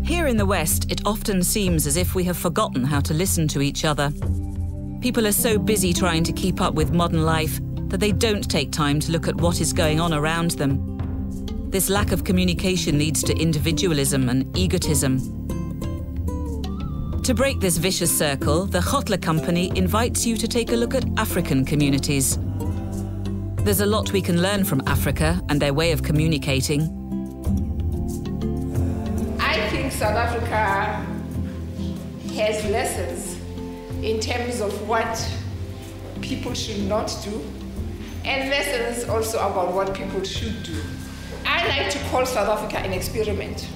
Here in the West, it often seems as if we have forgotten how to listen to each other. People are so busy trying to keep up with modern life that they don't take time to look at what is going on around them. This lack of communication leads to individualism and egotism. To break this vicious circle, the Kgotla Company invites you to take a look at African communities. There's a lot we can learn from Africa and their way of communicating. I think South Africa has lessons in terms of what people should not do, and lessons also about what people should do. I like to call South Africa an experiment.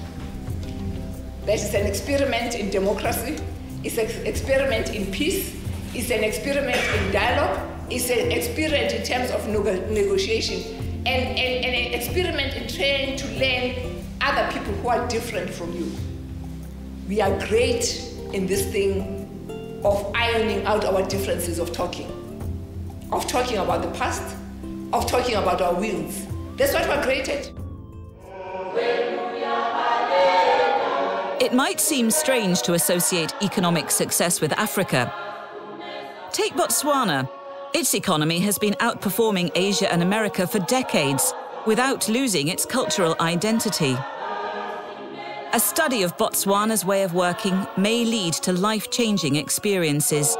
That is an experiment in democracy, it's an experiment in peace, it's an experiment in dialogue, it's an experiment in terms of negotiation, and an experiment in trying to learn other people who are different from you. We are great in this thing of ironing out our differences, of talking about the past, of talking about our wills. That's what we're great at. It might seem strange to associate economic success with Africa. Take Botswana. Its economy has been outperforming Asia and America for decades without losing its cultural identity. A study of Botswana's way of working may lead to life-changing experiences.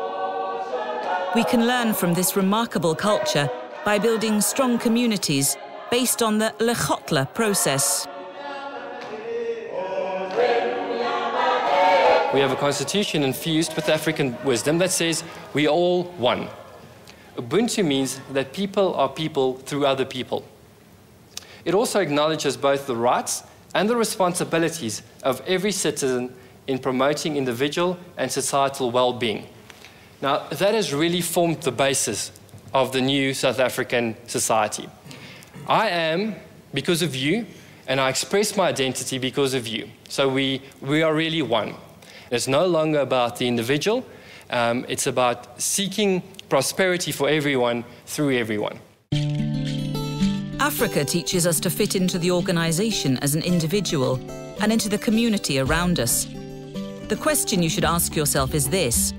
We can learn from this remarkable culture by building strong communities based on the Kgotla process. We have a constitution infused with African wisdom that says we are all one. Ubuntu means that people are people through other people. It also acknowledges both the rights and the responsibilities of every citizen in promoting individual and societal well-being. Now, that has really formed the basis of the new South African society. I am because of you, and I express my identity because of you. So we are really one. It's no longer about the individual, it's about seeking prosperity for everyone through everyone. Africa teaches us to fit into the organization as an individual and into the community around us. The question you should ask yourself is this: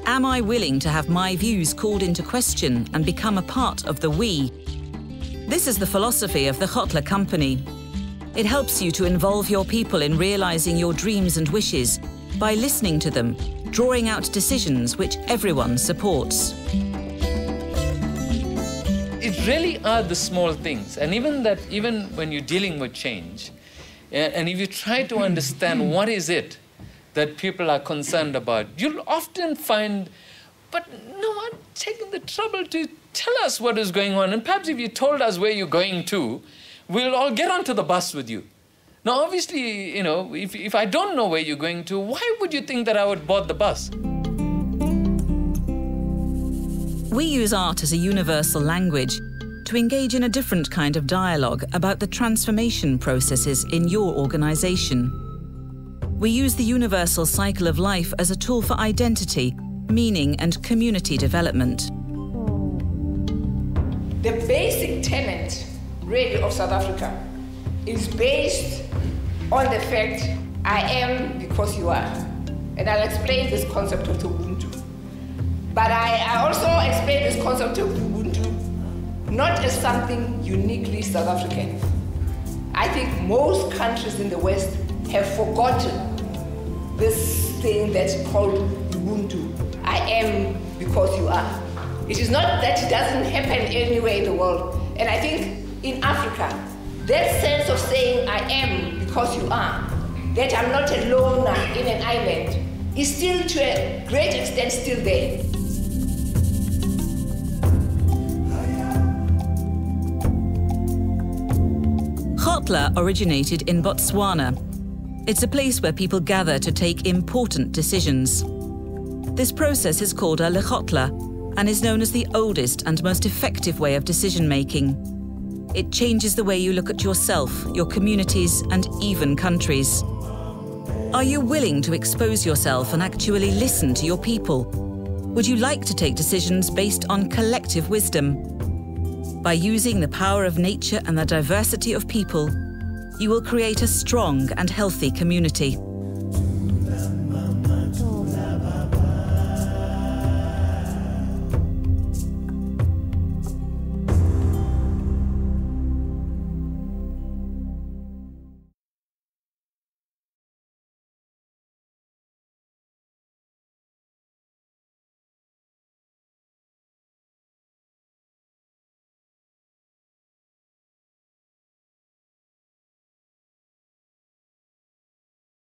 am I willing to have my views called into question and become a part of the we? This is the philosophy of the Kgotla Company. It helps you to involve your people in realizing your dreams and wishes by listening to them, drawing out decisions which everyone supports. It really are the small things, and even when you're dealing with change, and if you try to understand what is it that people are concerned about, you'll often find, but no one taking the trouble to tell us what is going on, and perhaps if you told us where you're going to, we'll all get onto the bus with you. Now, obviously, you know, if I don't know where you're going to, why would you think that I would board the bus? We use art as a universal language to engage in a different kind of dialogue about the transformation processes in your organization. We use the universal cycle of life as a tool for identity, meaning, and community development. The basic tenet, really, of South Africa is based on the fact, I am because you are. And I'll explain this concept of Ubuntu. But I also explain this concept of Ubuntu not as something uniquely South African. I think most countries in the West have forgotten this thing that's called Ubuntu. I am because you are. It is not that it doesn't happen anywhere in the world. And I think in Africa, that sense of saying I am because you are, that I'm not a loner in an island, is still to a great extent still there. Kgotla originated in Botswana. It's a place where people gather to take important decisions. This process is called a Kgotla and is known as the oldest and most effective way of decision-making. It changes the way you look at yourself, your communities, and even countries. Are you willing to expose yourself and actually listen to your people? Would you like to take decisions based on collective wisdom? By using the power of nature and the diversity of people, you will create a strong and healthy community.